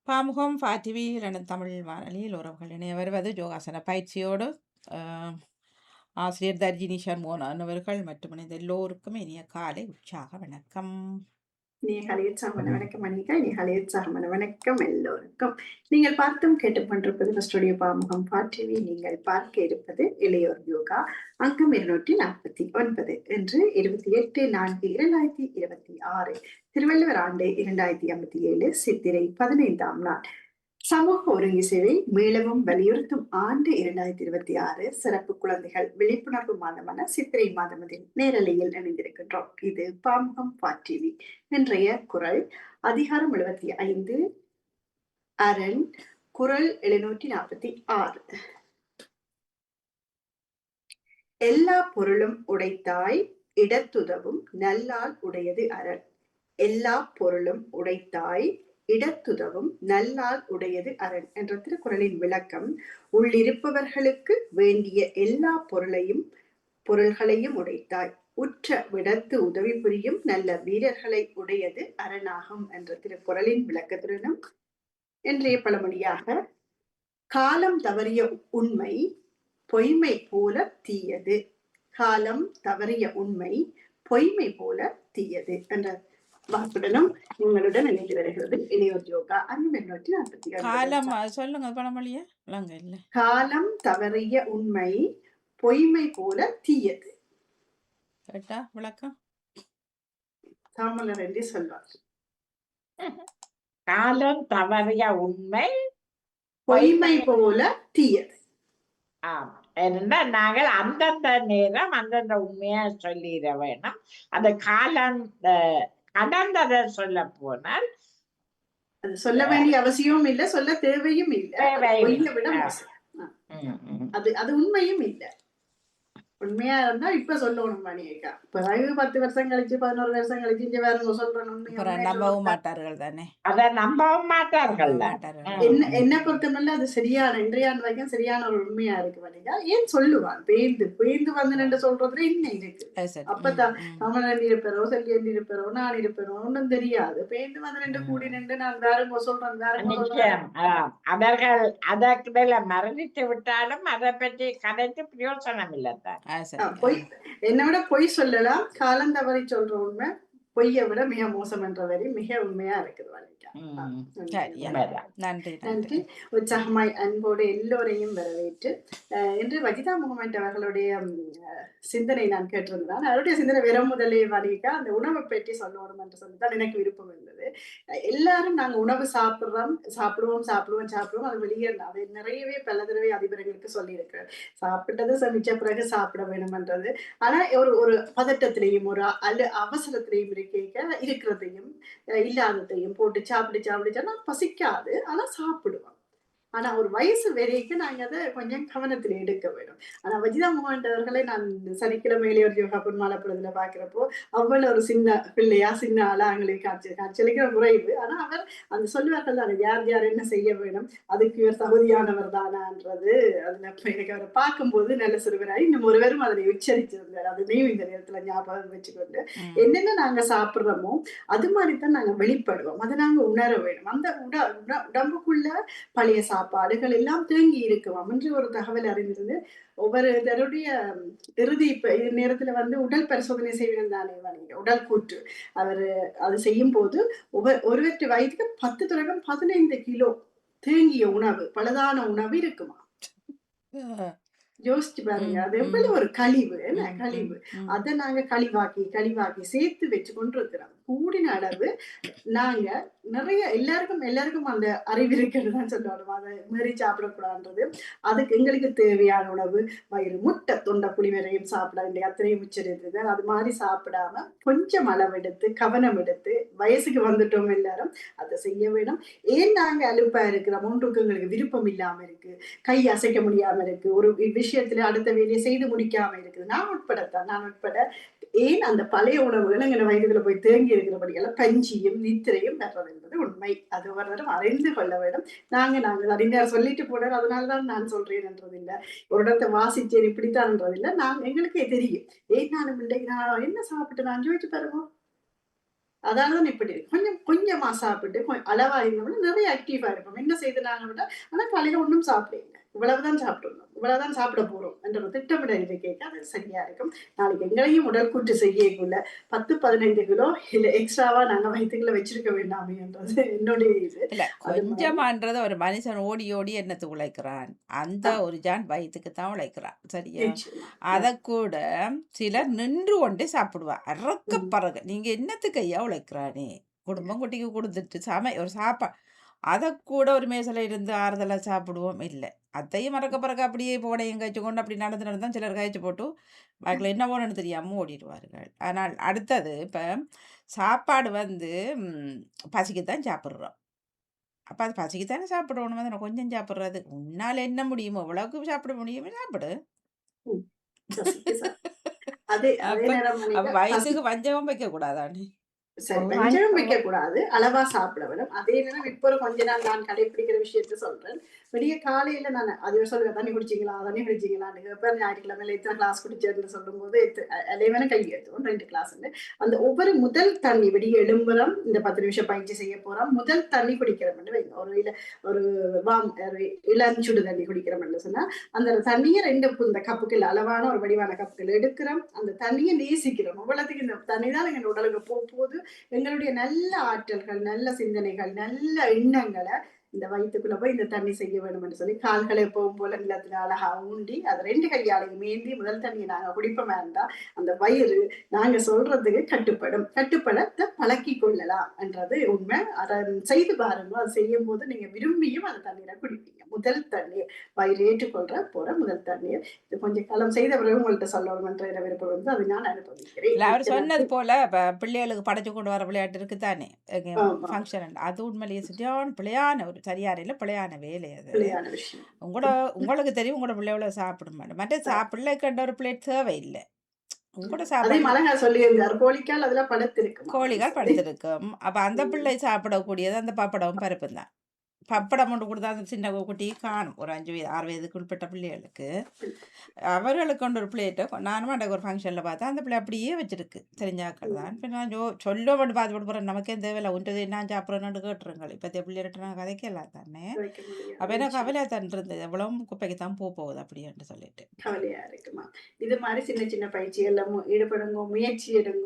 Pamukam TV Tamil வானொலியில் உறவுகள் இணைய வருவது யோகாசன பயிற்சியோடு ஆசிரியர் தர்ஜினி சர்மோகன் அவர்கள் மற்றும் இணைந்த எல்லோருக்கும் இனிய காலை உற்சாக வணக்கம். வணக்கம் அனிகா. வணக்கம் எல்லோருக்கும். நீங்கள் பார்த்தும் கேட்டுக்கொண்டிருப்பது ஸ்டுடியோ பாமுகம் டிவி. நீங்கள் பார்க்க இருப்பது இளையோர் யோகா அங்கம் 249 என்று 28/4/2026 திருவள்ளுவர் ஆண்டு 2057 சித்திரை 15ஆம் நாள் சமூக ஒருங்கி சேவை மீளவும் வலியுறுத்தும் ஆண்டு 2026 சிறப்பு குழந்தைகள் விழிப்புணர்வு மாதமான சித்திரை மாதமதில் நேரலையில் இணைந்திருக்கின்றோம். இது பாமுகம் டிவி. இன்றைய குரல் அதிகாரம் 75 அரண் குரல் 746. எல்லா பொருளும் உடைத்தாய் இடத்துதவும் நல்லால் உடையது அரண். எல்லா பொருளும் உடைத்தாய் இடத்துதவும் நல்லால் உடையது அரண் என்ற திருக்குறளின் விளக்கம், உள்ளிருப்பவர்களுக்கு வேண்டிய எல்லா பொருள்களையும் உடைத்தாய் உற்ற விடத்து உதவி புரியும் நல்ல வீரர்களை உடையது அரணாகும் என்ற திருக்குறளின் விளக்கத்துடனும் இன்றைய பழமொழியாக, காலம் தவறிய உண்மை பொய்மை போல தீயது. காலம் தவறிய உண்மை பொய்மை போல தீயது என்ற வாக்குடனும் உங்களுடன் இணைந்து வருகிறது இளையோர் யோகா அங்கம் 246. சொல்லுங்க பழமொழியா? காலம் தவறிய உண்மை பொய்மை போல தீயது. கேட்டா விளக்கம் தாமலர் என்று சொல்வார். காலம் தவறிய உண்மை பொய்மை போல தீயது. ஆமா, ஏனென்றா நாங்கள் அந்தந்த நேரம் அந்தந்த உண்மையா சொல்லிட வேணும். அந்த காலம் கடந்ததை சொல்ல போனால் அது சொல்ல வேண்டிய அவசியமும் இல்லை, சொல்ல தேவையும் இல்லை. அது உண்மையும் இல்லை. உண்மையா இருந்தா இப்ப சொல்லணும் மணியக்கா. பிறகு 10 வருஷம் கழிச்சு 11 வருஷம் கழிச்சு இங்க வேற சொல்றேன் நம்பவும் மாட்டார்கள் தானே. அதை நம்பவும் மாட்டார்கள். என்ன பொறுத்தமல்ல அது சரியான இன்றைய வரைக்கும் சரியான ஒரு உண்மையா இருக்கு மணிக்கா. ஏன் சொல்லுவான் பேந்து வந்து நின்று சொல்றதுல என்ன இருக்கு? அப்பதான் தமிழன் இருப்பேரோ செல்லியன் இருப்பேரோ நான் இருப்பேரோ ஒன்றும் தெரியாது. பேந்து வந்து நின்று கூடி நின்று நான் வேற சொல்றேன் அவர்கள் அதற்கு மரணித்து விட்டாலும் அதை பற்றி கதைத்து பிரயோசனம் இல்லைத்தான். என்னை விட பொய் சொல்லலாம், காலம் தவறி சொல்ற உண்மை பொய்யை விட மிக மோசம் என்ற வரி மிக உண்மையா இருக்குது. நன்றி நன்றி. உற்சாகமாய் அன்போடு எல்லோரையும் வரவேற்று இன்று வஜிதா முகமது அவர்களுடைய சிந்தனை நான் கேட்டிருந்தேன். அவருடைய சிந்தனை வேற முதலே வணிகா அந்த உணவை பற்றி சொல்லணும் என்று சொல்லிதான் எனக்கு விருப்பம் இருந்தது. எல்லாரும் நாங்க உணவு சாப்பிடுவோம் அது வெளியே அது நிறையவே பல தடவை அதிபர்களுக்கு சொல்லி இருக்கிறேன். சாப்பிட்டது சமைச்ச பிறகு சாப்பிட வேணும்ன்றது. ஆனா ஒரு பதட்டத்திலையும் ஒரு அவசரத்திலையும் இருக்கிறதையும் இல்லாததையும் போட்டு சாப்பிடுச்சா பசிக்காது, ஆனா சாப்பிடுவோம். ஆனா ஒரு வயசு வரைக்கும் நாங்க அதை கொஞ்சம் கவனத்துல எடுக்க வேணும். ஆனா வஜிதா மோகன் அவர்களை நான் சனிக்கிழமையிலே ஒரு யோகா பொன்மாலப்படத்துல பாக்குறப்போ அவ்வளவு ஒரு சின்ன பிள்ளையா சின்ன ஆளா அவங்களுக்கு காட்சியளிக்கிற குறைவு. ஆனா அவர் அந்த சொல்லுவார்கள் தானே, யார் என்ன செய்ய வேணும், அதுக்கு இவர் தகுதியானவர் தானான்றது. அதுல எனக்கு அவரை பார்க்கும்போது நல்ல சிறுவராய் இன்னும் ஒருவரும் அதனை உச்சரிச்சிருந்தார். அதுலேயும் இந்த நேரத்துல ஞாபகம் வச்சுக்கொண்டு என்னென்ன நாங்க சாப்பிடுறோமோ அது மாதிரிதான் நாங்க வெளிப்படுவோம். அதை நாங்க உணர வேணும். அந்த உடம்புக்குள்ள பழைய சாப்பாடுகள் எல்லாம் தேங்கி இருக்குவாம் என்று ஒரு தகவல் அறிந்திருந்து ஒவ்வொரு தருடைய இறுதி நேரத்துல வந்து உடல் பரிசோதனை செய்யணும் தானே உடல் கூற்று அவர் அது செய்யும் போது ஒருவற்ற வயதுக்கு 10 தொடக்கம் 15 கிலோ தேங்கிய உணவு பலதான உணவு இருக்குமா? யோசிச்சு பாருங்க, அது எவ்வளவு ஒரு கழிவு. என்ன கழிவு? அதை நாங்க கழிவாக்கி சேர்த்து வச்சு கொண்டு இருக்கிறோம். கூடின அளவு நாங்க நிறைய எல்லாருக்கும் அந்த அறிவு இருக்கிறதுதான் சொல்லணும். அதை மீறி சாப்பிடக்கூடாதுன்றது. அதுக்கு எங்களுக்கு தேவையான உணவு வயிறு முட்டை தொண்டை புளி வரையும் சாப்பிட வேண்டிய அத்தனையும் உச்சரித்து அது மாதிரி சாப்பிடாம கொஞ்சம் அளவெடுத்து கவனம் எடுத்து வயசுக்கு வந்துட்டோம் எல்லாரும் அதை செய்ய வேணும். ஏன் நாங்க அலுப்பா இருக்கிறோம், ஒன்றுக்கு எங்களுக்கு விருப்பம் இல்லாம இருக்கு, கை அசைக்க முடியாம இருக்கு, ஒரு விஷயத்துல அடுத்த வேலையை செய்து முடிக்காம இருக்குது. நான் உட்பட ஏன் அந்த பழைய உணவுகள் எங்க வயதுகளை போய் தேங்கி இருக்கிறபடியெல்லாம் பஞ்சியும் நித்திரையும் வர்றது என்பது உண்மை. அது ஒருவரும் அறிந்து கொள்ள வேண்டும். நாங்கள் அறிஞர் சொல்லிட்டு போனார் அதனாலதான் நான் சொல்றேன் என்றது இல்லை, ஒரு இடத்தை வாசிச்சேன் இப்படித்தான்ன்றது இல்லை. எங்களுக்கே தெரியும். ஏன் நானும் இல்லை, நான் என்ன சாப்பிட்டு நான் ஜோதிச்சு பாருங்க. அதாலதான் இப்படி இருக்கு. கொஞ்சம் கொஞ்சமா சாப்பிட்டு அளவா இருந்தோம்னா நிறைய ஆக்டிவா இருப்போம். என்ன செய்து நாங்க விட்டா ஆனா காலையில ஒண்ணும் சாப்பிடல. இவ்வளவுதான் சாப்பிடணும், இவ்வளவுதான் சாப்பிட போறோம் என்ற ஒரு திட்டமிட கேட்க அது சரியா இருக்கும். நாளைக்கு எங்களையும் உடல் கூட்டு செய்யக்குள்ள 10-15 கிலோ இல்ல எக்ஸ்ட்ராவா நாங்க வயிற்றுக்குள்ள வச்சிருக்க வேண்டாமேன்றது என்னுடைய இது. இல்ல அது மாதிரி கொஞ்சமான்றது ஒரு மனுஷன் ஓடி ஓடி என்னத்துக்கு உழைக்கிறான், அந்த ஆ, ஒரு ஜான் வயிற்றுக்கு தான் உழைக்கிறான். சரியா? நிச்சயமா. அதை கூட சிலர் நின்று கொண்டே சாப்பிடுவா. அறக்க ம். பறக்க நீங்க என்னத்துக்கு ஐயா உழைக்கிறானே, குடும்பம் குட்டிக்கு கொடுத்துட்டு ஒரு சாப்பா அதை கூட ஒரு மேசையில இருந்து ஆறுதலா சாப்பிடுவோம் இல்லை. அதையும் மறக்க பறக்க அப்படியே போனையும் கழிச்சு கொண்டு அப்படி நடந்து நடந்து தான் சிலர் கழிச்சு போட்டு பேக்கில் என்ன போனன்னு தெரியாம ஓடிடுவார்கள். ஆனால் அடுத்தது இப்போ சாப்பாடு வந்து பசிக்கு தான் சாப்பிட்றோம். அப்போ அது பசிக்கு தானே சாப்பிடணும். அதை கொஞ்சம் சாப்பிட்றது உன்னால் என்ன முடியுமோ இவ்வளவுக்கு சாப்பிட முடியுமோ சாப்பிடு. ம். பசிக்கு அதே அதே அப்போ நேரம் அப்போ நினைக்க பசி வயிற்றுக்கு வஞ்சகம் வைக்க கூடாதானே. சரி ஒரு வஞ்சகம் மணி- வைக்க கூடாது. அளவா சாப்பிட வேணும். அதே நேரம் இப்ப ஒரு கொஞ்ச நாள் நான் கடைபிடிக்கிற விஷயத்த சொல்றேன். விடிய காலையில நான் அது சொல்லுவேன், தண்ணி குடிச்சீங்களா தண்ணி குடிச்சீங்களான்னு கேட்பேன். ஞாயிற்றுக்கிழமையில எத்தனை கிளாஸ் குடிச்சேன்னு சொல்லும்போது அதேவன கை ஏற்றுவோம் 2 கிளாஸ்ன்னு. அந்த ஒவ்வொரு முதல் தண்ணி விடிய எழும்புறோம், இந்த 10 நிமிஷம் பயிற்சி செய்ய போறோம், முதல் தண்ணி குடிக்கிறோம்னு வைங்க. ஒரு ஒரு இளஞ்சுடு தண்ணி குடிக்கிறோம்னு சொன்னா அந்த தண்ணியை 2 இந்த கப்புகள் அளவான ஒரு வடிவான கப்புகள் எடுக்கிறோம். அந்த தண்ணியை நேசிக்கிறோம். அவ்வளவுக்கு இந்த தண்ணி தான் எங்க உடலுக்கு போகுது. எங்களுடைய நல்ல ஆற்றல்கள், நல்ல சிந்தனைகள், நல்ல எண்ணங்களை இந்த வயிற்றுக்குள்ள போய் இந்த தண்ணி செய்ய வேணும் என்று சொல்லி கால்களை எப்பவும் போல நிலத்துல அழகா ஊண்டி அதை 2 கையாலையும் ஏந்தி முதல் தண்ணியை நாங்க குடிப்போமா இருந்தா அந்த வயிறு நாங்க சொல்றதுக்கு கட்டுப்படத்தை பழக்கி கொள்ளலாம் என்றது உண்மை. அதை செய்து பாருங்க. அதை செய்யும் போது நீங்க விரும்பியும் அந்த தண்ணீரை குடிப்பீங்க. முதல் தண்ணீர் வயிறு ஏற்றுக்கொள்ற போற முதல் தண்ணீர். இது கொஞ்சம் காலம் செய்த பிறகு உங்கள்கிட்ட சொல்லணும் என்ற விருப்பம் வந்து அதை நான் அனுபவிக்கிறேன். இல்லை அவர் சொன்னது போல் இப்போ பிள்ளைகளுக்கு படைச்சு கொண்டு வர விளையாட்டு இருக்குதானே ஆமா, ஃபங்க்ஷன். அது உண்மையிலேயே சரியான பிள்ளையான ஒரு சரியான இல்லை பிள்ளையான வேலை அது. பிள்ளையான விஷயம். உங்களுக்கு தெரியும் உங்களோட பிள்ளைகளை சாப்பிட மாட்டேன் மற்ற பிள்ளைக்கண்ட ஒரு பிளேட் தேவையில்லை. உங்களோட அதே சாப்பாடு அழகா சொல்லியிருந்தார். கோழிக்கால் அதுல படுத்திருக்குமா அப்படின்னு கோழிகள் சொல்லி. படுத்திருக்கும். அப்போ அந்த பிள்ளை சாப்பிடக்கூடியது அந்த பப்படமும் பருப்பும் தான். பப்படம் ஒன்று கொடுத்தா அந்த சின்ன குட்டி காணும் ஒரு 5 வயது 6 வயதுக்கு உட்பட்ட பிள்ளைகளுக்கு. அவர்களுக்கு கொண்டு ஒரு பிளேட்டை நானும் அன்றைக்கு ஒரு ஃபங்க்ஷனில் பார்த்தா அந்த பிள்ளை அப்படியே வச்சிருக்கு. தெரிஞ்சாக்கள் தான். இப்போ நான் சொல்ல மட்டும் பார்த்து போட்டு போகிறேன். நமக்கே தேவையில்லை உன்றது என்ன சாப்பிட்றேன்னு கேட்டுருங்கள். இப்போத்தைய பிள்ளைகிட்ட நான் கதைக்கலாம் தானே. வைக்க முடியாது. அப்போ எனக்கு கவலையாக தான் இருந்தது எவ்வளோ குப்பைக்கு தான் போகுது அப்படின்ட்டு சொல்லிட்டு. கவலையா இருக்குமா? இது மாதிரி சின்ன சின்ன பயிற்சிகள்ல ஈடுபடுங்க, முயற்சி எடுங்க.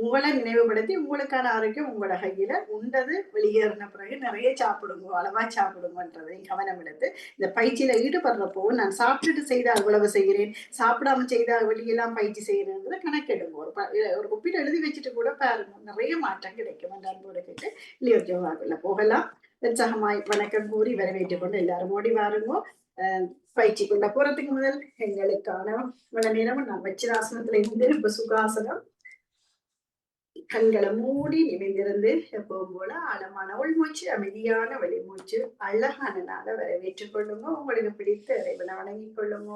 உங்களை நினைவுபடுத்தி உங்களுக்கான ஆரோக்கியம் உங்களோட கையில. உண்டது வெளியேறின பிறகு நிறைய சாப்பிடுங்க, அளவா சாப்பிடுங்கன்றதை கவனம் எடுத்து இந்த பயிற்சியில ஈடுபடுறப்போ நான் சாப்பிட்டுட்டு செய்தா இவ்வளவு செய்கிறேன், சாப்பிடாம செய்தா வெளியெல்லாம் பயிற்சி செய்யறேன்றதை கணக்கெடுங்க. ஒரு ஒப்பீடு எழுதி வச்சுட்டு கூட பாருங்க, நிறைய மாற்றம் கிடைக்கும். அந்த அன்போடு கேட்டு இல்லையோ ஜோவாக்குள்ள போகலாம். உற்சாகமாய் வணக்கம் கூறி வரவேற்றுக் கொண்டு எல்லாரும் ஓடி வாருங்க. பயிற்சிக்குள்ள போறதுக்கு முதல் எங்களுக்கான இவ்வளவு நேரம் நான் வச்சிராசனத்துல இருந்து இப்ப சுகாசனம். கண்களை மூடி நினைந்திருந்து எப்பவும் போல ஆழமான உள்மூச்சு, அமைதியான வெளிமூச்சு, அழகான நாள வரவேற்றுக் கொள்ளுங்க. உங்களுக்கு பிடித்த இறைவனை வணங்கிக் கொள்ளுங்க.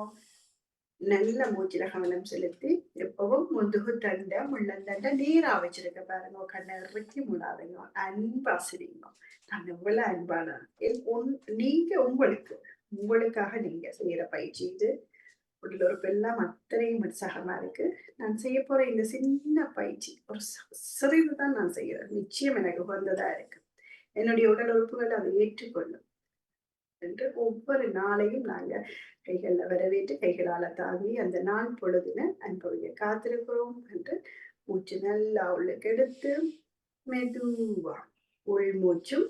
நல்ல மூச்சுல கவனம் செலுத்தி எப்பவும் முதுகு தண்டை முள்ளந்தண்டை நீரா வச்சிருக்க பாருங்க. கண்ணை இறுக்கி மூடாதுங்க. அன்பா சிரிங்க. நான் எவ்வளவு அன்பான நீங்க உங்களுக்காக நீங்க செய்யற பயிற்சி இது. உடலுறுப்பு எல்லாம் அத்தனையும் உற்சாகமா இருக்கு. நான் செய்ய போற இந்த சின்ன பயிற்சி ஒரு சிறிதுதான் நான் செய்யறேன். நிச்சயம் எனக்கு உகந்ததா இருக்கு. என்னுடைய உடல் உறுப்புகள் அதை ஏற்றுக்கொள்ளும் என்று ஒவ்வொரு நாளையும் நாங்க கைகள்ல வரவேற்று கைகளால தாங்கி அந்த நாள் பொழுதுன அன்புடைய காத்திருக்கிறோம் என்று மூச்சு நல்லா உள்ளுக்கு எடுத்து மெதுவா உள்மூச்சும்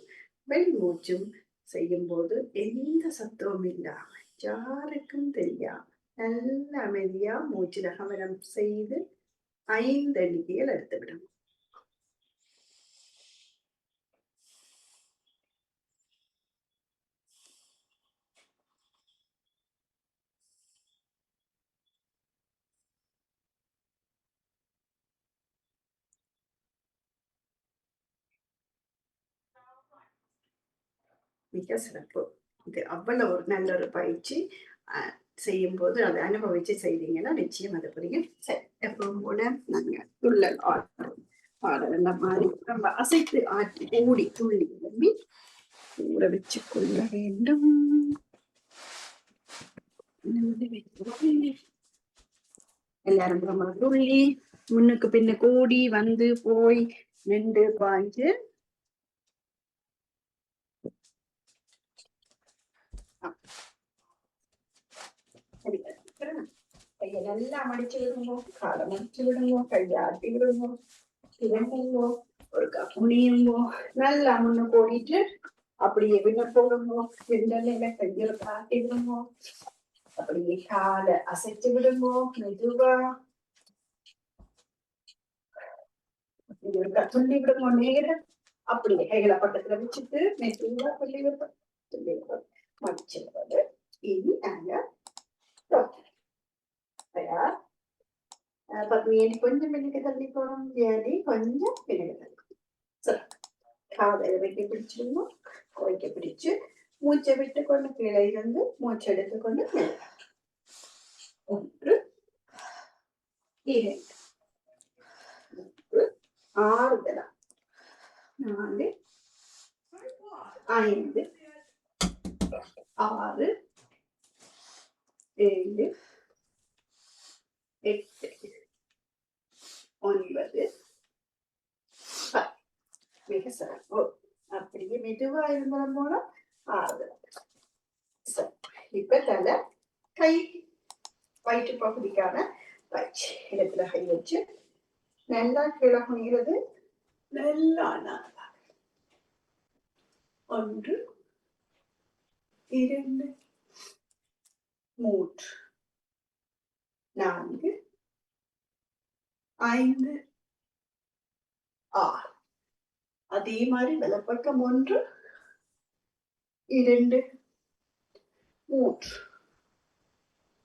வெளிமூச்சும் செய்யும் போது எந்த சத்தமும் இல்லாம யாருக்கும் தெரியாம நல்ல அமைதியா மூச்சுல கவனம் செய்து 5 எண்ணிக்கைகள் எடுத்துவிடும். மிக சிறப்பு. இது அவ்வளவு ஒரு நல்ல ஒரு பயிற்சி. செய்யும் போது அதை அனுபவிச்சு செய்தீங்கன்னா நிச்சயம் அது புரியும். சரி, எப்பவும் போல நாங்க துள்ளல் பாடல் மாதிரி நம்ம அசைத்து ஆட்டி ஓடி துள்ளி நம்பி ஊற வச்சு கொள்ள வேண்டும். எல்லாரும் நம்ம துள்ளி முன்னுக்கு பின்ன கூடி வந்து போய் நின்று பாஞ்சு கையை நல்லா மடிச்சு விடுங்க, காலை மடிச்சு விடுங்க, கையாட்டி விடுங்க, திரும்புங்க, ஒரு குனியுங்க, நல்லா முன்ன போடிட்டு அப்படியே விண்ண போடுங்க, விண்டலையில கையில காட்டி விடுங்க, அப்படியே காலை அசைச்சு விடுங்க மெதுவா, துள்ளி விடுங்க நேரம், அப்படியே கைகளை பக்கத்துல வச்சுட்டு மெதுவா துள்ளி விடுறோம், துள்ளி விடுறோம், மடிச்சிருவது. இனி நாங்க தயார். பத்மினி கொஞ்சம் பின்னுக்கு தள்ளி போகணும், ஜேனி கொஞ்சம் பின்னுக்கு தள்ளி. சரி, காதை வைக்க பிடிச்சிருங்க, வைக்க பிடிச்சு மூச்சை விட்டு கொண்டு கீழே இருந்து மூச்சை எடுத்துக்கொண்டு 1 2 3 ஆறுதலா 4 5 6 7 8 9 10. மிக சிறப்பு. அப்படியே மெதுவா இருந்தாலும் போனா ஆறுதல். சரி, இப்ப தலை கை வயிற்று பகுதிக்கான பயிற்சி. இடத்துல கை வச்சு நல்லா கீழே குனிகிறது, நல்லா நாளா 1 2 3 4 5 6. அதே மாதிரி வலப்பக்கம் 1 2 3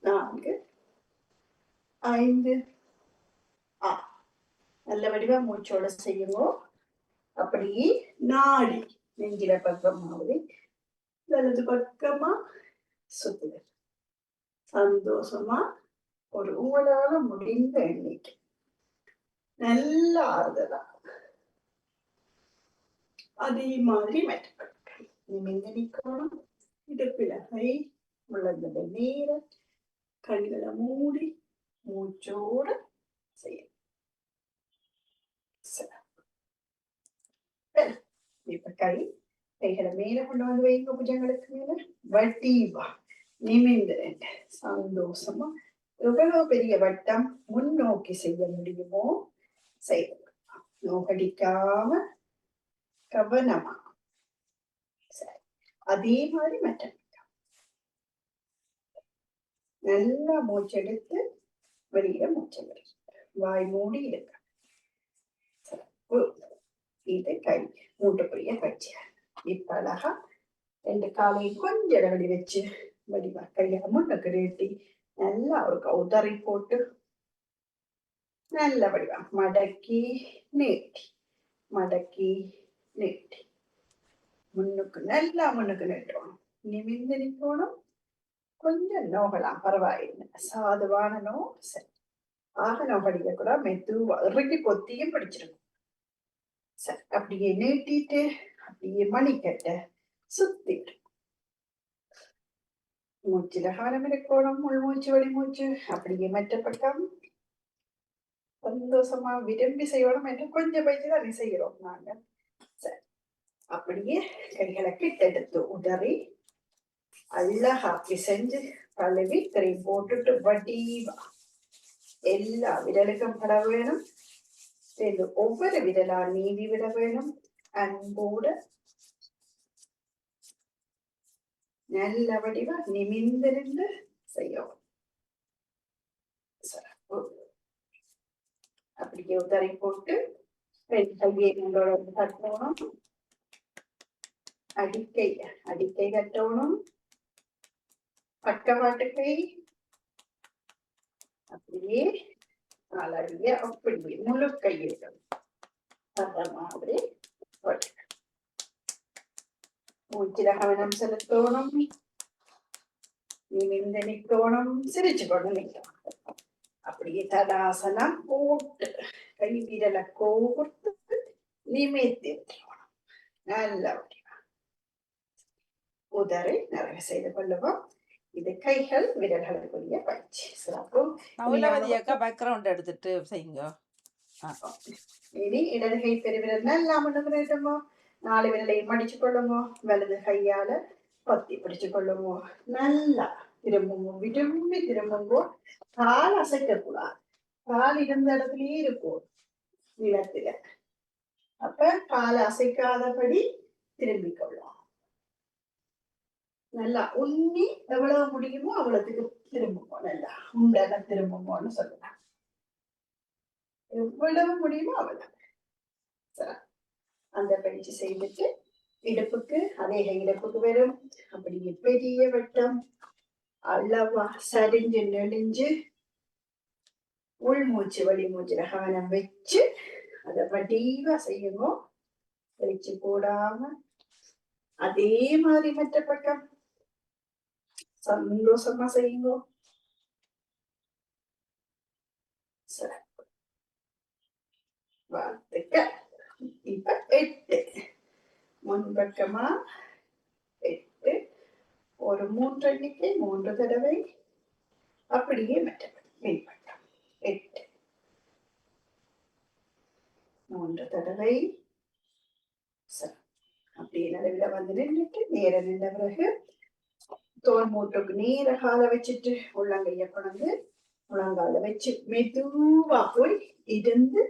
4 5 6. நல்ல வடிவா மூச்சோட செய்யணும். அப்படியே நாடி நெஞ்சில பக்கம் மாதிரி வலது பக்கமா சுத்துது. சந்தோஷமா ஒரு உங்களால முடிந்த எண்ணிக்கை நல்ல ஆறுதலா. அதே மாதிரி மெட்டப்பட்ட நிமிர்ந்து நிக்கணும். இடுப்பில கை, முழங்கை நேர, கண்களை மூடி மூச்சோட செய்யணும். இப்ப கைகளை மேல கொண்டு வந்து வைங்க, புஜங்களுக்கு மேல வட்டிவா நிமிர்ந்து சந்தோஷமா எவ்வளவு பெரிய வட்டம் முன்னோக்கி செய்ய முடியுமோ செய்ய, நோக்கடிக்காம கவனமா. சரி, அதே மாதிரி மற்ற நல்லா மூச்செடுத்து வெளியில மூச்சை விடு, வாய் மூடி இருக்க. இது கை மூட்டுக்குரிய பயிற்சி. இப்ப அழகா 2 காலையும் கொஞ்சம் இடவெளி வச்சு வடிவா கையை முன்னுக்கு நீட்டி நல்லா ஒரு உதறி போட்டு நல்ல வடிவா மடக்கி நீட்டி, மடக்கி நீட்டி முன்னுக்கு நல்லா முன்னுக்கு நிட்டணும். நிமிர்ந்து நிக்கணும். கொஞ்சம் நோகலாம், பரவாயில்லை, சாதுவான நோ. சரி, ஆக நோ படிக்க கூட மெதுவா இறுக்கி கொத்தியும் படிச்சிருக்கும். சரி, அப்படியே நீட்டிட்டு அப்படியே மணிக்கட்ட சுத்திட்டு மூச்சுல கவனம் இருக்கணும். உள் மூச்சு வெளி மூச்சு. அப்படியே மற்ற பக்கம் சந்தோஷமா விரும்பி செய்யணும் என்று கொஞ்சம் பயிற்சி தான் செய்கிறோம் நாங்க. சரி, அப்படியே கைகளை கிட்டெடுத்து உதறி அழகா பிசைஞ்சு கழுவி கிரீம் போட்டுட்டு வடிவா எல்லா விரலுக்கும் பட வேணும். ஒவ்வொரு விரலா நீவி விட வேணும். அன்போட நல்ல வடிவா நிமிர்ந்திருந்து செய்யவும். அப்படியே உதறி போட்டு கையை உங்களோட கட்டணும். அடிக்கை கட்டணும். பக்கவாட்டு கை அப்படியே அழகிய அப்படியே முழு கையிடும் அந்த மாதிரி மூச்சில கவனம் செலுத்தணும். நிமிர்ந்து நிக்கணும். சிரிச்சு கொண்டு நிக்கணும். அப்படியே தடாசனம் போட்டு கை விரலை கோர்த்து நிமிர்த்தி விட்டுறணும். நல்ல வடிவா உதறி நிறைவு செய்து கொள்ளுவோம். இது கைகள் விரல்களுக்குரிய பயிற்சி. சிறப்பு. நவுலவதி அக்கா பேக்ரவுண்ட் எடுத்துட்டு செய்யுங்க. இனி இடது கை பெருவிரல் நல்லா முன்னுக்குறோமோ, 4 விரலையும் மடிச்சு கொள்ளுமோ, வலது கையால பத்தி பிடிச்சு கொள்ளுமோ, நல்லா திரும்புமோ, விரும்பி திரும்பும்போ, கால் அசைக்க கூடாது, கால் இருந்த இடத்துலயே இருக்கும் நிலத்துல. அப்ப கால் அசைக்காதபடி திரும்பிக் கொள்ளும். நல்லா உன்னி எவ்வளவு முடியுமோ அவ்வளவுக்கு திரும்புமோ, நல்லா உண்டன திரும்புமோன்னு சொல்லலாம். எவ்வளவு முடியுமோ அவ்வளவு. சரி, அந்த பயிற்சி செய்துட்டு இடுப்புக்கு அதே இடுப்புக்கு வரும். அப்படியே பெரிய வட்டம் அளவா சரிஞ்சு நெளிஞ்சு உள்மூச்சு வெளிமூச்சுல கவனம் வச்சு அதை வடிவா செய்யணும். வச்சு போடாம அதே மாதிரி மற்ற பக்கம் சந்தோஷமா செய்யுங்க. சரி, வாழ்த்துக்கள். இப்ப 8 முன்பக்கமா 8, ஒரு 3 எண்ணிக்கை 3 தடவை, அப்படியே மற்ற பின்பக்கம் 8 3 தடவை. சரி, அப்படியே நடுவில் வந்து நின்றுட்டு நேர நின்ற பிறகு தோல் மூட்டுக்கு நேர கால வச்சுட்டு உள்ளங்கைய கொண்டு முழங்கால வச்சு மெதுவா போய் இருந்து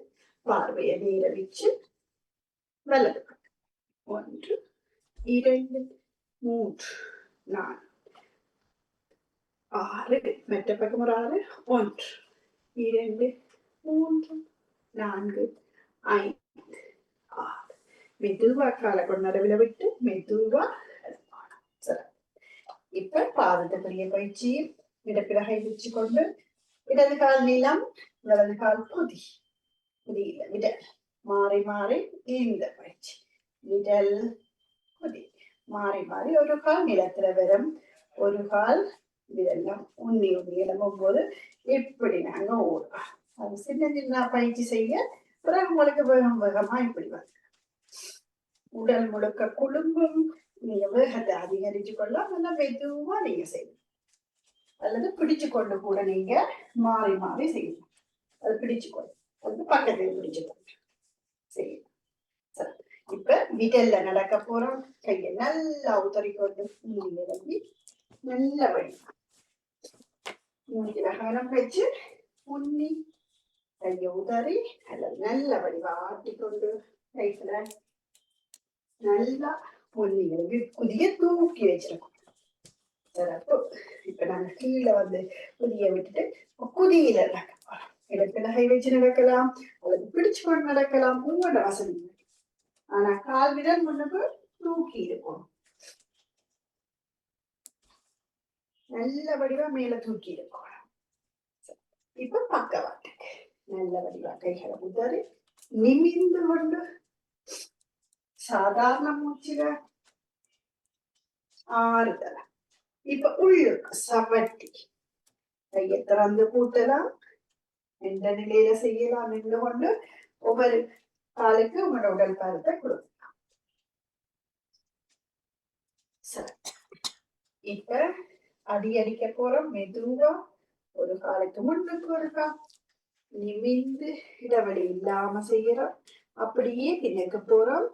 பார்வைய நேர வச்சு வலது பக்கம் 1 2 3 4 6, மற்ற பக்கம் ஒரு 6, 1 2 3 4 5 6. மெதுவா காலை கொண்டு நடுவில் விட்டு மெதுவா. சரி, இப்ப பாதத்துக்குரிய பயிற்சி. இடப்பிறகை வச்சு கொண்டு இடது கால் நீளம், வலது கால் புதியில விடல் மாறி மாறி இந்த பயிற்சி. விடல் புதி மாறி மாறி ஒரு கால் நிலத்துல வரும், ஒரு கால் விரல்லாம் உண்ணி எழும்பும் போது இப்படி நாங்க ஓடுவோம். அது சின்ன சின்ன பயிற்சி செய்ய பிறகு உங்களுக்கு வேகம் வேகமா இப்படி வந்து உடல் முழுக்க குழும்பும். நீங்க வேகத்தை அதிகரிச்சு கொள்ளலாம், நல்லா மெதுவா நீங்க செய்யணும். அல்லது பிடிச்சு கொண்டு கூட நீங்க மாறி மாறி செய்யணும். அது பிடிச்சு கொண்டு அது பக்கத்துல பிடிச்சு கொண்டு செய்யணும். சரி, இப்ப விடல்ல நடக்க போறோம். கையை நல்லா உதறி கொண்டு இறங்கி நல்ல வழி மூஞ்சில கவனம் வச்சு உண்ணி கையை உதறி அல்லது நல்ல வடிவா ஆட்டிக்கொண்டு கைகளை நல்லா பொன்னிகளுக்கு குதிய தூக்கி வச்சிருக்கோம். சிறப்பு. இப்ப நாங்க கீழே வந்து குதிய விட்டுட்டு குதியில நடக்க போறோம். இடப்பிலகை வச்சு நடக்கலாம் அல்லது பிடிச்சு கொண்டு நடக்கலாம், உங்களோட வசதி. ஆனா கால் விரல் முன்னுக்கு தூக்கி இருக்கும், நல்ல வடிவா மேல தூக்கி இருக்கும். இப்ப பக்கவாட்டுக்கு நல்ல வடிவா கைகளை உதறி நிமிர்ந்து கொண்டு சாதாரண மூச்சுல ஆறுதல. இப்ப உள்ளுக்கு சவட்டி கையை திறந்து பூட்டலாம், எந்த நிலையில செய்யலாம். நின்று கொண்டு ஒவ்வொரு காலுக்கு உங்களோட உடல் பாரத்தை கொடுக்கலாம். சரி, இப்ப அடி அடிக்க போறோம். மெதுவா ஒரு காலுக்கு முன்னுக்கு ஒருக்கா நிமிந்து இடைவெளி இல்லாம செய்யறோம். அப்படியே பின்னுக்கு போறோம்,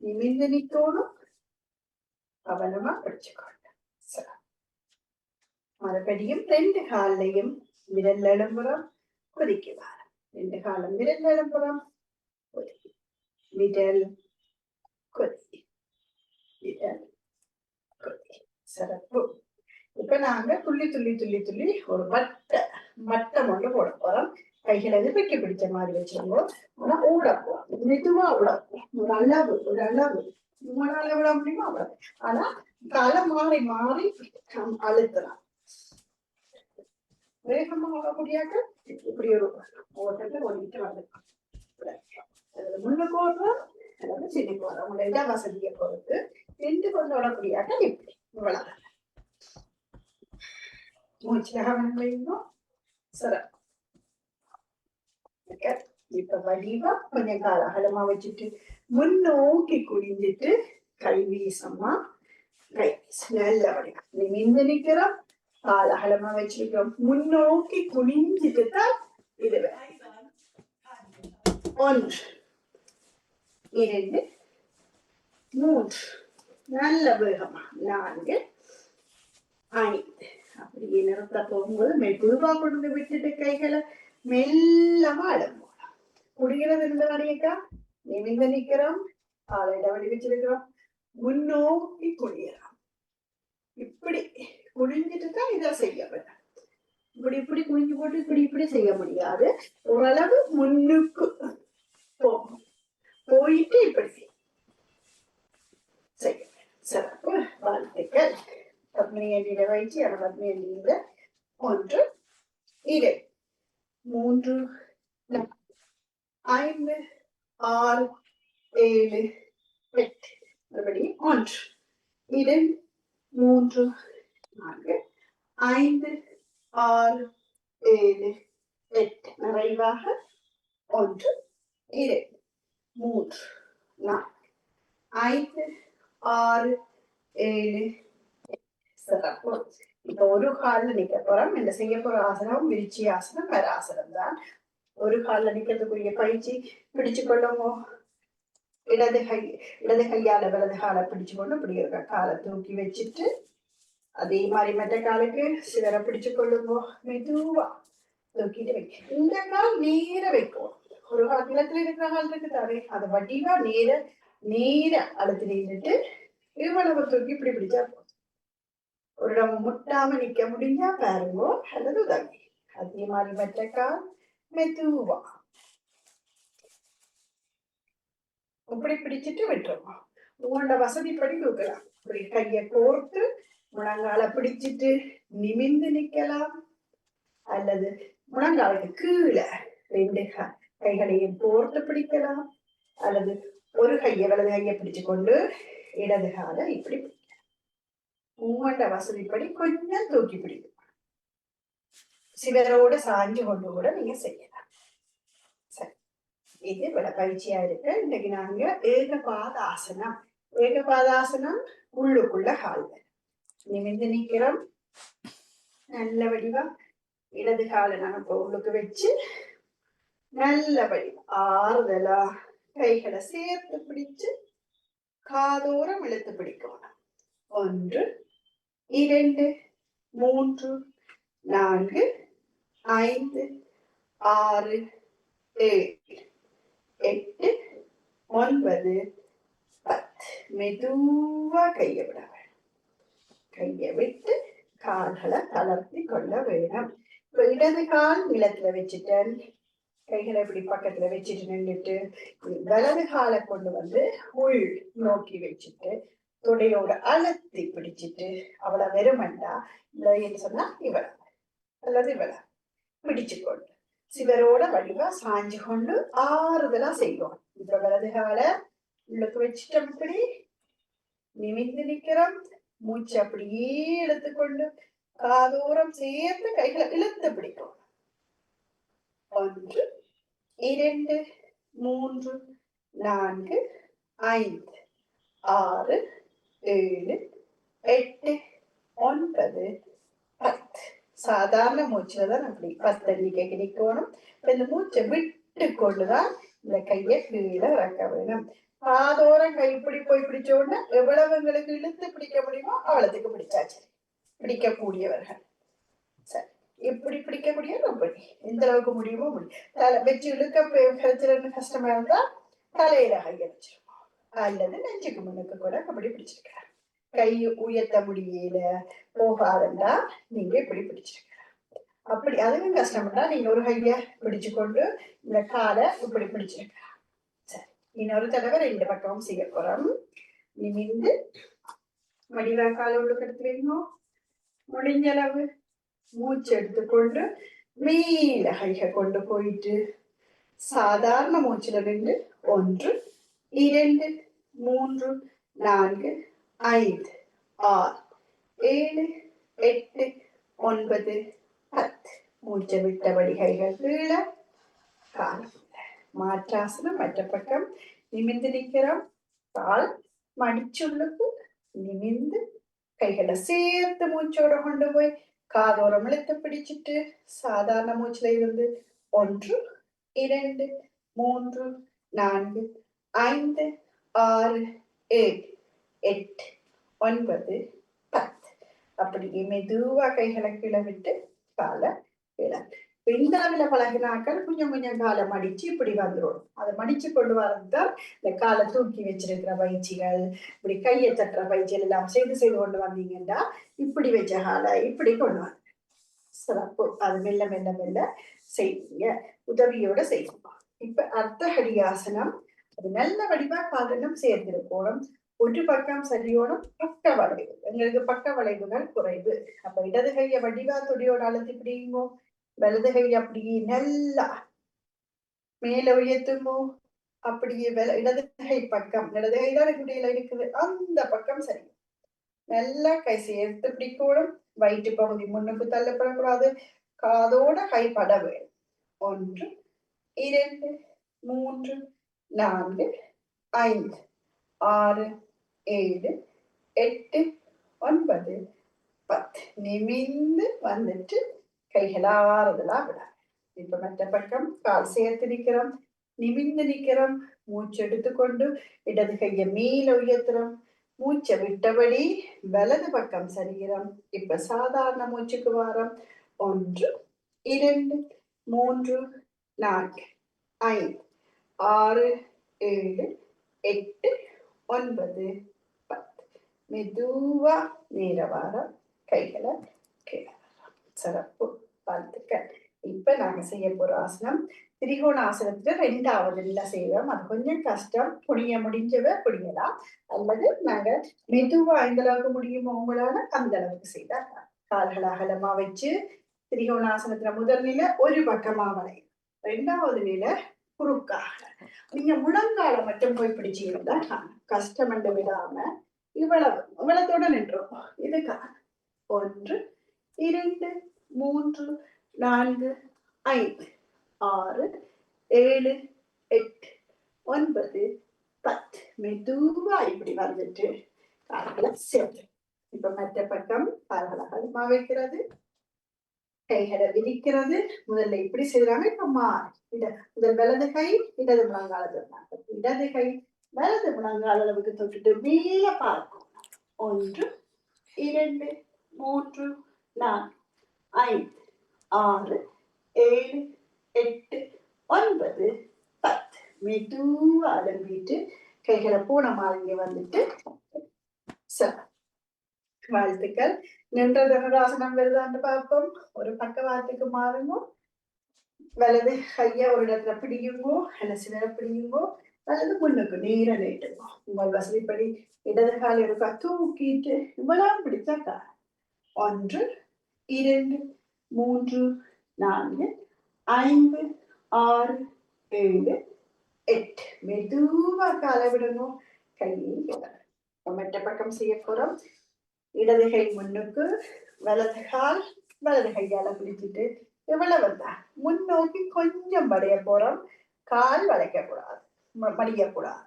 நிமிந்து நிக்கணும், கவனமா பிடிச்சுக்கொள்ள. சரி, மறுபடியும் 2 காலையும் விரல் எழும்புறோம், கொதிக்கு வாரம். 2 காலம் விரல் எழும்புறோம், கொதி விரல் கொதி விரல் கொதி. சிறப்பு. இப்ப நாங்க துள்ளி துள்ளி துள்ளி துள்ளி ஒரு வட்டம் ஒன்று போட போறோம். கைகளை எதிர்வைக்க பிடிச்ச மாதிரி வச்சிருந்தோம். ஆனா ஊட போறோம், மெதுவா உடப்போம். ஒரு அளவு உங்களால விட முடியுமா அவ்வளவு. ஆனா காலம் மாறி மாறி அழுத்தலாம். வேகமா ஓட முடியாத இப்படி ஒரு ஓட்டத்தை ஓடிட்டு வந்து முன்னுக்கு ஓடுறோம் அல்லது சின்ன ஓடுறோம். உங்களோட இட வசதியை பொறுத்து 2 கொண்டு ஓடக்கூடியாக்க இப்படி இவ்வளவு மூச்சுக்காக வைக்கணும். சரி, இப்ப வடிவா கொஞ்சம் கால அகலமா வச்சுட்டு முன்னோக்கி குடிஞ்சிட்டு கை வீசமா கை வீச நல்ல வடிவா நிமிந்து நிக்கிறோம், கால அகலமா வச்சிருக்கிறோம், முன்னோக்கி குனிஞ்சிட்டு தான் இது ஒன்று, இரண்டு, மூன்று. நல்ல வேகமா. நான்கு, ஐந்து. அப்படியே நிறுத்த போகும்போது மெதுவா கொண்டு விட்டுட்டு கைகளை மெல்லமா அடம்போம். குடிக்கிறது இந்த வணிகா நிமிந்த நிக்கிறோம், காலை இடவெளி வச்சிருக்கிறோம், முன்னோக்கி குடிக்கிறோம். இப்படி குடிஞ்சிட்டு தான் இதை செய்ய வேண்டாம். இப்படி இப்படி குனிஞ்சு போட்டு இப்படி இப்படி செய்ய முடியாது. ஓரளவு முன்னுக்கு போகும். போயிட்டு இப்படி செய்ய சிறப்பு. வாழ்த்துக்கள். பத்மினியண்டியில வயிற்று அந்த பத்மினியண்டியில ஒன்று, இரண்டு, மூன்று, ஐந்து, ஆறு, ஏழு, எட்டு. மறுபடியும் ஒன்று, இரண்டு, மூன்று, நான்கு, ஐந்து, ஆறு, ஏழு, எட்டு. நிறைவாக ஒன்று, இரண்டு, மூன்று, நான்கு, ஐந்து, ஆறு, ஏழு. சிறப்பு. இப்ப ஒரு கால்ல நிக்க போறோம். இந்த செய்ய போற ஆசனம் விரிச்சி ஆசனம், பராசனம் தான். ஒரு கால்ல நிக்கிறதுக்குரிய பயிற்சி. பிடிச்சு கொள்ளுங்க. இடது கையால வலது காலை பிடிச்சு கொண்டு இப்படி இருக்க காலை தூக்கி வச்சுட்டு அதே மாதிரி மற்ற காலுக்கு சிலரை பிடிச்சு கொள்ளுங்க. மெதுவா தூக்கிட்டு வைக்க. இந்த கால் நேர வைக்கும். ஒரு கால் நிலத்துல இருக்கிற கால் இருக்கு தானே, அதை வடிவா நேர அழுத்தி நின்றுட்டு இவ்வளவு தூக்கி இப்படி பிடிச்சா போதும். ஒரு இடம் முட்டாம நிக்க முடிஞ்சா பாருங்க, அல்லது உதவி. அதே மாதிரி மற்ற கால் மெதுவா இப்படி பிடிச்சிட்டு விட்டுருவோம். உங்களோட வசதிப்படி தூக்கலாம். இப்படி கையை கோர்த்து முழங்கால பிடிச்சிட்டு நிமிந்து நிக்கலாம், அல்லது முழங்காலுக்கு கீழே ரெண்டு கைகளையும் கோர்த்து பிடிக்கலாம், அல்லது ஒரு வலது கையை பிடிச்சு கொண்டு இடது காலை இப்படி பிடிக்கலாம். உங்களோட வசதிப்படி கொஞ்சம் தூக்கி பிடிக்கும். சிவரோட சாஞ்சு கொண்டு கூட நீங்க செய்யலாம். சரி, இது இவ்வளவு பயிற்சியா இருக்கு. இன்னைக்கு நாங்க ஏகபாதாசனம். ஏகபாதாசனம் உள்ளுக்குள்ள கால் நிமிந்து நிக்கிறோம். நல்ல வடிவா இடது காலை நாங்க உள்ளுக்கு வச்சு நல்ல வடிவா ஆறுதலா கைகளை சேர்த்து பிடிச்சு காதோரம் இழுத்து பிடிக்கணும். ஒன்று, இரண்டு, மூன்று, நான்கு, ஐந்து, ஆறு, ஏழு, எட்டு, ஒன்பது, பத்து. மெதுவா கையை விட வேணும். கையை விட்டு கால்களை தளர்த்தி கொள்ள வேணும். இப்ப இடது கால் நிலத்துல வச்சுட்டேன், கைகளை இப்படி பக்கத்துல வச்சுட்டு நின்றுட்டு வலது காலை கொண்டு வந்து உள் நோக்கி வச்சுட்டு தொடையோட அழுத்தி பிடிச்சிட்டு அவளை வெறுமண்டா இல்லைன்னு சொன்னா இவள அல்லது இவள பிடிச்சுக்கொண்டு சிவரோட வடிவா சாஞ்சு கொண்டு ஆறுதலா செய்வோம். இப்ப வலது காலை உள்ளுக்கு வச்சுட்டோம், இப்படி நிமிந்து நிக்கிறோம். மூச்சு அப்படியே இழுத்துக்கொண்டு காதோரம் சேர்த்து கைகளை இழுத்து பிடிக்கும். ஒன்று, இரண்டு, மூன்று, நான்கு, ஐந்து, ஆறு, ஏழு, எட்டு, ஒன்பது, பத்து. சாதாரண மூச்சுலதான் அப்படி 10 எண்ணிக்கைக்கு நிக்கணும். இந்த மூச்சை விட்டு கொண்டுதான் இந்த கையை கீழே இறக்க வேணும். காதோரம் கை இப்படி போய் பிடிச்ச உடனே எவ்வளவு எங்களுக்கு இழுத்து பிடிக்க முடியுமோ அவ்வளவுக்கு பிடிச்சாச்சு. பிடிக்கக்கூடியவர்கள் சரி, இப்படி பிடிக்கக்கூடிய எப்படி எந்த அளவுக்கு முடியுமோ முடியும். தலை வச்சு இழுக்க கிடைச்சிருந்த கஷ்டமா இருந்தா தலையில கைய வச்சிருக்கோம், அல்லது நெஞ்சுக்கு முன்னுக்கு கூட அப்படி பிடிச்சிருக்கிறார். கை உயர்த்த முடியல போகாதண்டா நீங்க இப்படி பிடிச்சிருக்க. அப்படி அதுவும் கஷ்டம்னா நீங்க ஒரு கைய பிடிச்சு கொண்டு இந்த காலை இப்படி பிடிச்சிருக்க. சரி, இன்னொரு தடவை 2 பக்கமும் செய்ய போறோம். நிமிந்து மடிவா காலை உள்ளுக்கு எடுத்து வைக்கணும். முடிஞ்ச அளவு மூச்சு எடுத்துக்கொண்டு மேல கையை கொண்டு போயிட்டு சாதாரண மூச்சுல நின்று 1, 2, 3, 4, 5, 6, 7, 8, 9, 10. மூச்சை விட்டபடி கைகள் கீழே காலம். மாற்றாசனம் மற்ற பக்கம் நிமிந்து நிக்கிறோம். கால் மடிச்சுள்ளுக்கு நிமிந்து கைகளை சேர்த்து மூச்சோட கொண்டு போய் காதோரம் இழுத்து பிடிச்சிட்டு சாதாரண மூச்சுல இருந்து 1, 2, 3 4 5 6 7 8 9 10. அப்படியே மெதுவா கைகளை கீழே விட்டு காலை கீழே. இந்த அளவுல பழகினாக்கள் கொஞ்சம் கொஞ்சம் காலை மடிச்சு இப்படி வந்துடும். அதை மடிச்சு கொண்டு வரதுதான் இந்த காலை தூக்கி வச்சிருக்கிற பயிற்சிகள், இப்படி கையை தட்டுற பயிற்சிகள் எல்லாம் செய்து கொண்டு வந்தீங்கன்னா இப்படி வச்ச காலை இப்படி கொண்டு வாங்க. சிறப்பு. அது மெல்ல மெல்ல மெல்ல செய்யுங்க, உதவியோட செய்யுங்க. இப்ப அர்த்த ஹரியாசனம். அது நல்ல வடிவா காலனும் சேர்ந்திருக்கணும். ஒரு பக்கம் சரியோடும் பக்க வளைவு. எங்களுக்கு பக்க வளைவுகள் குறைவு. அப்ப இடது கைய வடிவா துடியோட அழுத்தி பிடிங்கோ, வலது கை அப்படியே நல்லா மேல உயர்த்துமோ, அப்படியே இடது கை பக்கம், இடது கைதான் குடியில இருக்குது, அந்த பக்கம் சரி. நல்லா கை சேர்த்து பிடிக்கணும். வயிற்று பகுதி முன்னுக்கு தள்ளப்படக்கூடாது. காதோட கை பட வேணும். 1 2 3 4 5 6 7 8 9 10. நிமிந்து வந்துட்டு கைகள் ஆறுதலா விட. இப்ப மற்ற பக்கம் கால் சேர்த்து நிக்கிறோம், நிமிந்து நிக்கிறோம். மூச்சு எடுத்துக்கொண்டு இடது கையை மேல உயர்த்துறோம். மூச்சை விட்டபடி வலது பக்கம் சரிகிறோம். இப்ப சாதாரண மூச்சுக்கு வாரம். 1 2 3 4 5 6 7 8 9 10. மெதுவா நேர வாரம், கைகளை கீழே. சிறப்பு, வாழ்த்துக்கள். இப்ப நாங்க செய்ய போற ஆசனம் திரிகோணாசனத்துல 2வது நிலை செய்வோம். அது கொஞ்சம் கஷ்டம். முடிஞ்சவ புரியலாம், அல்லது நாங்க மெதுவா எந்த அளவுக்கு முடியுமோ உங்களால அந்த அளவுக்கு செய்தா. கால்களை அகலமா வச்சு திரிகோணாசனத்துல முதல் நிலை ஒரு பக்கமா வளையும், 2வது நிலை குறுக்காக. நீங்க முழங்கால மட்டும் போய் பிடிச்சீங்கன்னா கஷ்டம் என்று விடாம இவ்வளத்தோட நின்றோம். இதுக்காக 1 2 3 4 5 6 7 8 9 10. மெதுவா இப்படி வந்துட்டு கால்களை சேர்த்து. இப்ப மற்ற பக்கம் கால்களை அகலமா வைக்கிறது, கைகளை விரிக்கிறது. முதல்ல இப்படி செய்யறாங்க. இப்ப மாறி முதல் வலது கை இடது முழங்கால தொட்டாங்க, இடது கை வலது முழங்கால அளவுக்கு தொட்டுட்டு மேல பார்க்கும். 1 2 3 4 5 6 7 8 9 10. மெதுவா அலம்பிட்டு கைகளை போன மாதிரி வந்துட்டு சரி. வாழ்த்துக்கள். நின்ற தனுராசனம் வருதான்னு பார்ப்போம். ஒரு பக்கவாட்டுக்கு மாறுங்க. வலது கைய ஒரு இடத்துல பிடிக்குங்கோ, அல்ல சிலர பிடிக்குங்கோ, அல்லது முன்னுக்கு நேர நீட்டுங்கோ. உங்கள் வசதிப்படி இடது கால் இருக்கா தூக்கிட்டு இவ்வளவு பிடிச்சாக்கா 1 2 3 4 5 6 7 8. மெதுவா காலை விடணும், கையை மற்ற பக்கம் செய்ய போறோம். இடது கை முன்னுக்கு, வலது கால் வலது கையால பிடிச்சிட்டு எவ்வளவு தான் முன்னோக்கி கொஞ்சம் வளைய போறோம். கால் வளைக்க கூடாது, மடியக்கூடாது.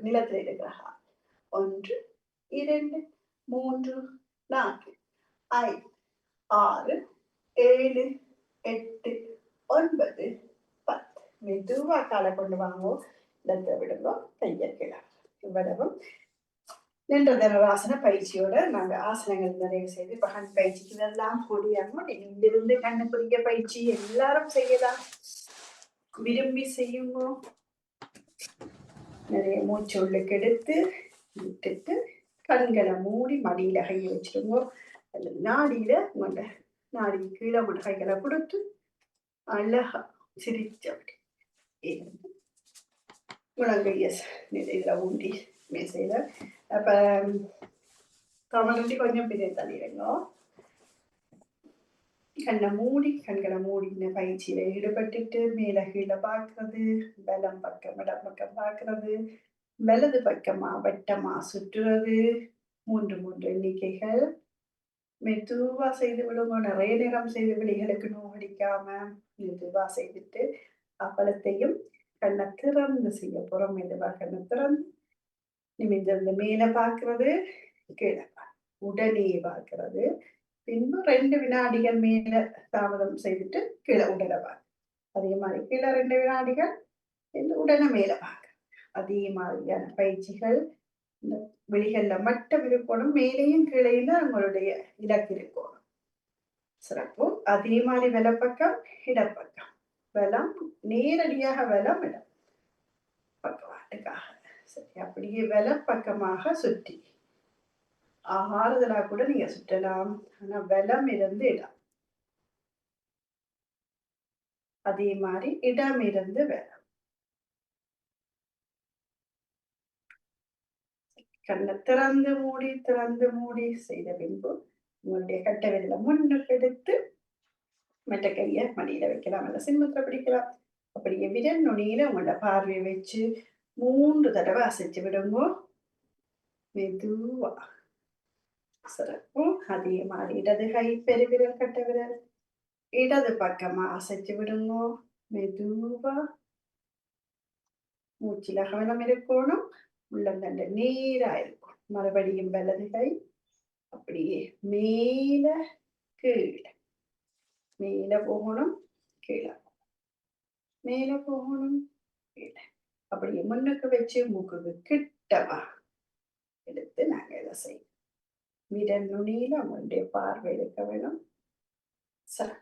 நிலத்தில் இருக்கிற கால். 1 2 3 4 5 6 7 8 9 10. மெதுவா காலை கொண்டு வாங்குவோம், இடத்தை விடுங்க, கையை கீழே. இவ்வளவும் நின்ற தனுராசன பயிற்சியோட நாங்க ஆசனங்கள் நிறைவு செய்து பகன் பயிற்சிக்கு எல்லாம் கூடியாங்க. இங்கிருந்து கண்ணு குறிக்க பயிற்சி எல்லாரும் செய்யலாம், விரும்பி செய்யுங்க. நிறைய மூச்சு உள்ளுக்கு எடுத்து விட்டுட்டு கண்களை மூடி மடியில கையை வச்சிருங்க. அல்லது நாடியில உங்களோட நாடி கீழே உங்களோட கைகளை கொடுத்து அழகா சிரிச்சு அப்படி இருந்து முழங்கைய இதுல ஊண்டி மேசையில. அப்ப கமலட்டி கொஞ்சம் பெரிய தள்ளிடுங்க. கண்களை மூடி பயிற்சியில ஈடுபட்டுட்டு மேல கீழே பார்க்கறது, பலம் பக்கம் இடம் பக்கம் பார்க்கறது, வலது பக்கமா வட்டமா சுற்றுறது. 3 எண்ணிக்கைகள் மெதுவா செய்து விடுங்க. நிறைய நேரம் செய்து விழிகளுக்கு நோகடிக்காம மெதுவா செய்துட்டு அப்பளத்தையும் கண்ணை திறந்து செய்ய போறோம். மெதுவா கண்ணை திறந்து நிமிர்ந்து மேல பார்க்கறது, கீழே உடனே பார்க்கறது. பின்பு 2 வினாடிகள் மேல தாமதம் செய்துட்டு கீழே உடலை பார்க்க. அதே மாதிரி கீழே 2 வினாடிகள், என்று உடனே மேல வாங்க. அதே மாதிரியான பயிற்சிகள் இந்த விழிகள்ல மட்டும் இருக்கணும். மேலேயும் கீழேயும் தான் உங்களுடைய இலக்கு இருக்கணும். சிறப்பு. அதே மாதிரி வலப்பக்கம், இடப்பக்கம். வலம் நேரடியாக வலம் இடம் பக்கவாட்டுக்காக. சரி, அப்படியே வலப்பக்கமாக சுற்றி ஆறுதலா கூட நீங்க சுற்றலாம். ஆனா வலம் இருந்து இடம். அதே மாதிரி இடம் இருந்து வலம். கண்ணை திறந்து மூடி செய்த பின்பு உங்களுடைய கட்ட விரல முன்னுக்கு எடுத்து மற்ற கைய மடியில வைக்கலாம், அல்ல சிம்மத்துல பிடிக்கலாம். அப்படியே விரல் நுனியில உங்களோட பார்வையை வச்சு 3 தடவை அசைச்சு விடுங்க. மெதுவா. சிறப்பு. அதே மாதிரி இடது கை பெருவிரல் கட்ட விரல் இடது பக்கமா அசைச்சு விடுங்க. மெதுவா. மூச்சில கவனம் இருக்கணும். உள்ளங்கண்ட நேரா இருக்கும். மறுபடியும் வலது கை அப்படியே மேல கீழே, மேல போகணும், கீழே, மேல போகணும், கீழே. அப்படியே முன்னுக்கு வச்சு மூக்குக்கு கிட்டவா எடுத்து நாங்க இதை செய்வோம். விரல் நுனியில உங்களுடைய பார்வை இருக்க வேணும். சரி,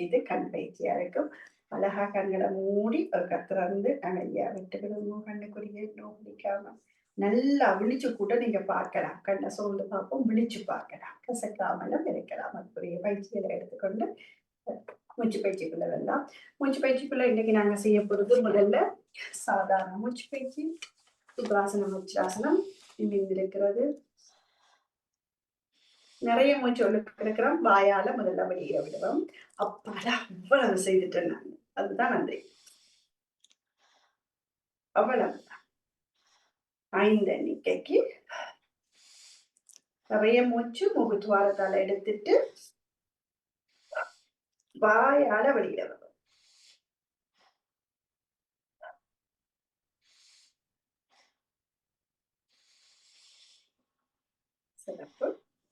இது கண் பயிற்சியா இருக்கும். அழகா கண்களை மூடி ஒரு கத்திறந்து அமைதியா விட்டுக்கிடுங்க. கண்ணுக்குரிய இன்னும் பிடிக்காம நல்லா விழிச்சு கூட நீங்க பார்க்கலாம். கண்ணை சோர்ந்து பார்ப்போம், விழிச்சு பார்க்கலாம். கசக்காமலும் இருக்கலாம். அதுக்குரிய பயிற்சிகளை எடுத்துக்கொண்டு மூச்சு பயிற்சிக்குள்ள வரலாம். மூச்சு பயிற்சிக்குள்ள இன்னைக்கு நாங்க செய்ய போறது முதல்ல சாதாரண மூச்சு பயிற்சி. சுப்ராசனம், உச்சிராசனம் இருக்கிறது. நிறைய மூச்சு இருக்கிறோம். வாயால முதல்ல வெளியே விடுவோம். அப்பாடா அவ்வளவு செய்துட்டேன் நான். அதுதான் நன்றி. அவ்வளவுதான். 5 எண்ணிக்கைக்கு நிறைய மூச்சு முகத்துவாரத்தால எடுத்துட்டு வாயால வெளியிட வரும். சிறப்பு.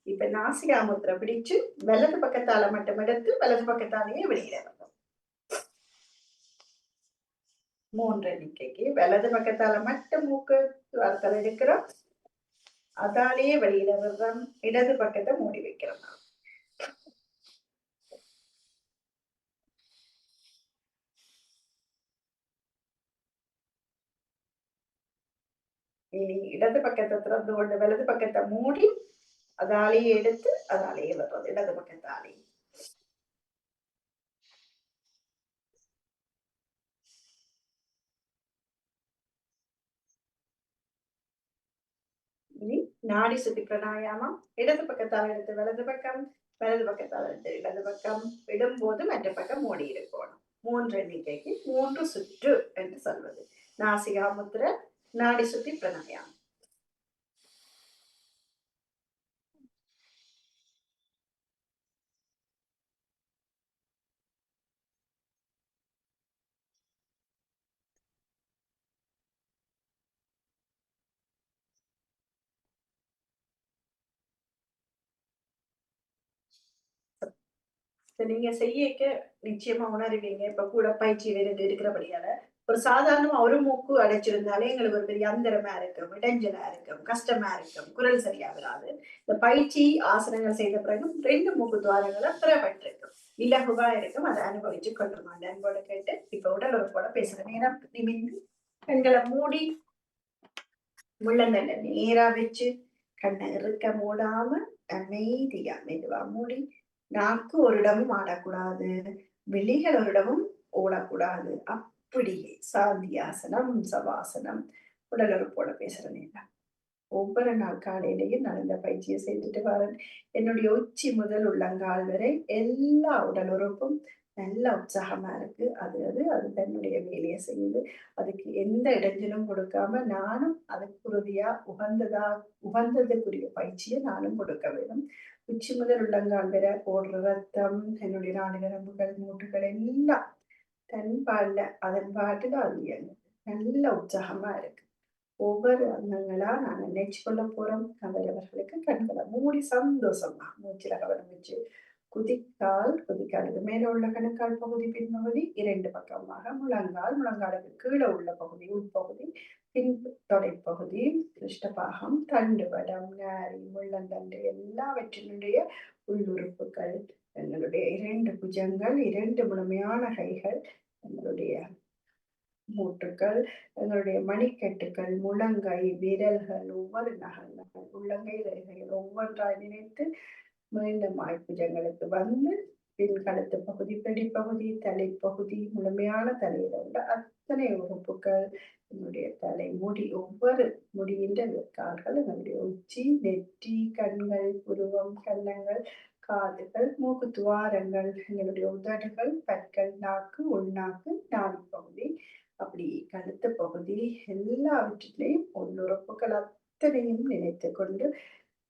இப்ப நாசிகாமுத்திரை பிடிச்சு வலது பக்கத்தால மட்டும் எடுத்து வலது பக்கத்தாலேயே வெளியிட வரும். 3 எண்ணிக்கைக்கு வலது பக்கத்தால மட்டும் மூக்கு துவாரத்தால எடுக்கிறோம். அதாலேயே வெளியிட வர்றோம். இடது பக்கத்தை மூடி வைக்கிறோம். இனி இடது பக்கத்தை திறந்து கொண்டு வலது பக்கத்தை மூடி அதாலேயே எடுத்து அதாலேயே வர்றது இடது பக்கத்தாலே. இனி நாடி சுத்தி பிராணாயாமம். இடது பக்கத்தால் எடுத்து வலது பக்கம், வலது பக்கத்தால் எடுத்து இடது பக்கம். விடும்போது மற்ற பக்கம் மூடி இருக்கணும். 3 எண்ணிக்கைக்கு 3 சுற்று என்று சொல்வது. நாசிகாமுத்திரை, நாடி சுத்தி பிராணாயாமம். நீங்க செய்யக்க நிச்சயமா உணருவீங்க. இப்ப கூட பயிற்சி வேறு இருக்கிறபடியால ஒரு சாதாரணமா ஒரு மூக்கு அடைச்சிருந்தாலே எங்களுக்கு ஒரு பெரிய அந்தரமா இருக்கும், இடைஞ்சலா இருக்கும், கஷ்டமா இருக்கும், குரல் சரியா வராது. இந்த பயிற்சி ஆசனங்கள் செய்த பிறகு 2 மூக்கு துவாரங்களை திறப்பட்டிருக்கும், இலகுவா இருக்கும். அதை அனுபவிச்சு கொள்ளுமாண்ட அன்போட கேட்டு இப்ப உடல் உறுப்போட பேசுற நேரம் நிமிந்து கண்களை மூடி முள்ளந்தண்டை நேரா வச்சு கண்ணை இருக்க மூடாம அமைதியா மெதுவா மூடி. நாக்கு ஒரு இடமும் ஆடக்கூடாது, விழிகள் ஒரு இடமும் ஓடக்கூடாது. அப்படியே சாந்தியாசனம், சவாசனம். உடல் உறுப்போட பேசுற நேரம் ஒவ்வொரு நாள் காலையிலையும் நான் இந்த பயிற்சியை செய்துட்டு வரேன். என்னுடைய உச்சி முதல் உள்ளங்கால் வரை எல்லா உடல் உறுப்பும் நல்ல உற்சாகமா இருக்கு. அது அது அது தன்னுடைய வேலையை செய்யுது. அதுக்கு எந்த இடைஞ்சலும் கொடுக்காம நானும் அதுக்கு உறுதியா உகந்ததுக்குரிய பயிற்சியை நானும் கொடுக்க வேண்டும். உச்சி முதல் உள்ளங்கால் வரை ஓடுற ரத்தம், என்னுடைய நாடி நரம்புகள், மூட்டுகள் எல்லாம் தன் பால்ல அதன் பாட்டுல அது இயங்குது. நல்ல உற்சாகமா இருக்கு. ஒவ்வொரு அங்கங்களா நாங்க நினைச்சு கொள்ள போறோம். அவரவர்களுக்கு கண்களை மூடி சந்தோஷமா மூச்சுல கவனம் வச்சு குதிக்காலுக்கு மேல உள்ள கணுக்கால் பகுதி பின்பகுதி 2 பக்கமாக முழங்காலுக்கு கீழே உள்ள பகுதி உள்பகுதி பின் தொடைப்பகுதி கிருஷ்டபாகம் தண்டுவடம் நாரி முள்ளந்தண்டு எல்லாவற்றினுடைய உள்ளுறுப்புகள் எங்களுடைய 2 புஜங்கள் 2 முழுமையான கைகள் எங்களுடைய மூட்டுக்கள் எங்களுடைய மணிக்கட்டுகள் முழங்கை விரல்கள் ஒவ்வொரு நகங்கள் உள்ளங்கை ரேகைகள் ஒவ்வொன்றாய் நினைத்து மீண்டும் புஜங்களுக்கு வந்து பின் கழுத்து பகுதி பிடிப்பகுதி தலைப்பகுதி முழுமையான தலையில உள்ள அத்தனை உறுப்புகள் என்னுடைய தலை முடி ஒவ்வொரு முடிகின்ற கால்கள் எங்களுடைய உச்சி நெற்றி கண்கள் புருவம் கன்னங்கள் காதுகள் மூக்கு துவாரங்கள் எங்களுடைய உதடுகள் பற்கள் நாக்கு உள்நாக்கு நாடி பகுதி அப்படி கழுத்து பகுதி எல்லாவற்றிலையும் உள்ளுறுப்புகள் அத்தனையும் நினைத்து கொண்டு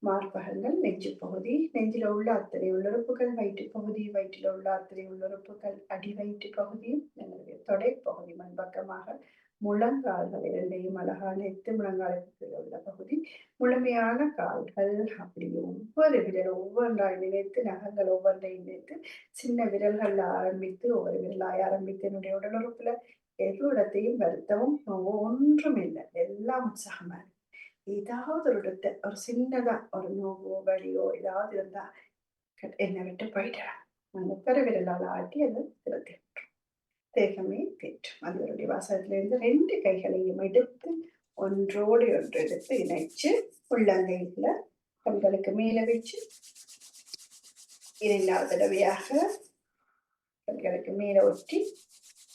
மார்பகங்கள் நெஞ்சு பகுதி நெஞ்சில உள்ள அத்தனை உள்ளுறுப்புகள் வயிற்று பகுதி வயிற்றில் உள்ள அத்தனை உள்ளுறுப்புகள் அடி வயிற்று பகுதி எங்களுடைய தொடை பகுதி முன்பக்கமாக முழங்கால்கள் இரண்டையும் அழகான எத்து முழங்காலுக்கு உள்ள பகுதி முழுமையான கால்கள் அப்படி ஒவ்வொரு விரல் ஒவ்வொன்றாய் நினைத்து நகங்கள் ஒவ்வொன்றையும் நினைத்து சின்ன விரல்கள் ஆரம்பித்து ஒவ்வொரு விரலாய் ஆரம்பித்து என்னுடைய உடல் உறுப்புல எது இடத்தையும் வருத்தவும் ஒன்றும் இல்லை எல்லாம் உற்சாகமா இருக்கு. ஏதாவது ஒரு இடத்த ஒரு சின்னதா ஒரு நோவோ வலியோ ஏதாவது இருந்தா என்னை விட்டு போயிடலாம் அந்த பெருவிரலால் ஆட்டி அதை திருத்தி விட்டுரும். தேகமே தேற்றும். அதனுடைய வாசகத்திலிருந்து 2 கைகளையும் எடுத்து ஒன்றோடு ஒன்று எடுத்து இணைச்சு உள்ளங்கையில கண்களுக்கு மேல வச்சு 2வது தடவையாக கண்களுக்கு மேல ஒட்டி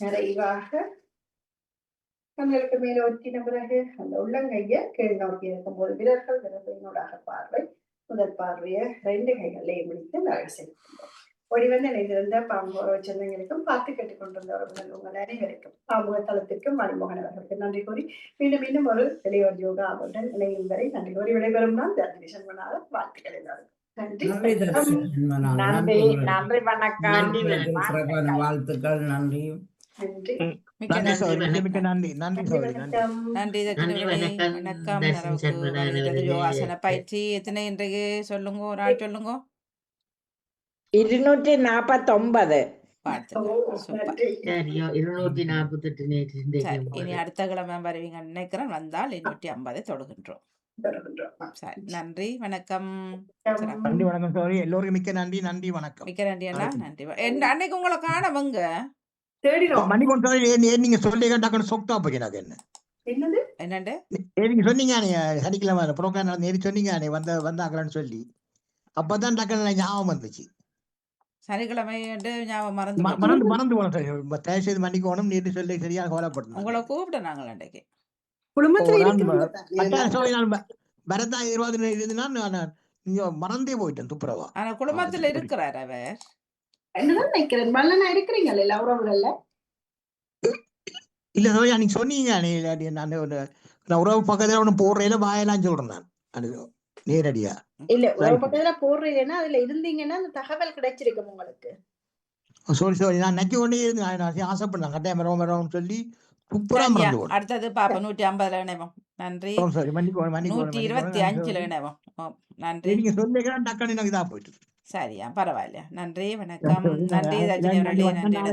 நிறைவாக கண்களுக்கு மேல ஒட்டின பிறகு அந்த உள்ளங்கைய கீழ் நோக்கி இருக்கும்போது விரல்களினூடாக பார்வை முதல் பார்வையை 2 கைகளையும் முடித்து நிறைவு செய்கின்றோம். ஓடி வந்து இணைந்திருந்த பாமுக சொந்தங்களுக்கும் பார்த்து கேட்டுக்கொண்டிருந்தவர்கள் உங்கள் அனைவருக்கும் பாமுக தளத்திற்கும் மணிமோகன் அவர்களுக்கு நன்றி கூறி மீண்டும் ஒரு தெளிவர் யோகா அவருடன் இணையும் வரை நன்றி கூறி விடைபெறும் நான் தர்மினி சண்முகநாதன். வாழ்த்துக்கள் எல்லாருக்கும். நன்றி. நன்றி வணக்கம். சிறப்பான வாழ்த்துக்கள். நன்றி. நன்றி. நன்றி சோதரி. மிக்க நன்றி. நன்றி சோதரி. நன்றி. நன்றி தட்சிணவேணி. வணக்கம். நிறைவுக்கு யோகாசன பயிற்சி எத்தனை இன்றைக்கு சொல்லுங்க, ஒரு ஆள் சொல்லுங்க. 249. வாழ்த்துக்கள். சூப்பர். நன்றி. சரியோ 248 நேற்று சரி, இனி அடுத்த கிழமை வருவீங்கன்னு நினைக்கிறேன். வந்தால் 250 தொடுகின்றோம். தொடர்கின்றோம். சரி, நன்றி வணக்கம். நன்றி வணக்கம் சோதரி. எல்லோருக்கும் மிக்க நன்றி. நன்றி வணக்கம். மிக்க நன்றி அண்ணா. நன்றி. அன்னைக்கு உங்களை காணவங்க தேடினோம். மணிக்கொண்டு சோதரி ஏன் நீங்க சொல்லி டக்குன்னு சொக்டா போய்க்கு என்ன என்னது என்னண்டு நீங்க சொன்னீங்க சனிக்கிழமை புரோகிராம் நேரி சொன்னீங்க வந்தாங்கன்னு சொல்லி அப்பதான் டக்குன்னு ஞாபகம் வந்துச்சு. சனிக்கிழமை ஞாபகம் மறந்து போனோம். தயவு செய்து மன்னிக்கணும். நேற்று சொல்லி சரியா கவலைப்பட்டேன். உங்களை கூப்பிட்டேன் நாங்கள் அன்றைக்கு. குடும்பத்துல வரதா 20 இருந்துன்னா நீங்க மறந்தே போயிட்டேன் துப்புரவா. ஆனா குடும்பத்துல இருக்கிறார் அவர். என்னதான் நினைக்கிறேன் மல்லனா இருக்கிறீங்களா எல்லா உறவுகள்ல? இல்ல சோழி அன்னைக்கு சொன்னீங்க. நான் உறவு பக்கத்துல ஒண்ணு போடுறேன் வாயெல்லாம் சொல்றேன் நான் அது நேரடியா. இல்ல உறவு பக்கத்துல போடுறீங்கன்னா அதுல இருந்தீங்கன்னா அந்த தகவல் கிடைச்சிருக்கும் உங்களுக்கு. சோழி நான் நக்கி கொண்டே இருந்து ஆசைப்பட்டேன் கட்டாயம் வரோம் சொல்லி துப்புரம் மறந்து போனேன். அடுத்தது பாப்பா 150 இணைவோம். நன்றி. 125 இணைவோம். நன்றி. நீங்க சொல்லிக்கலாம் டக்குன்னு எனக்கு இதா போயிட்டு. சரியா, பரவாயில்ல. நன்றி வணக்கம். நன்றி ரஜினி அவர்களே. நன்றி.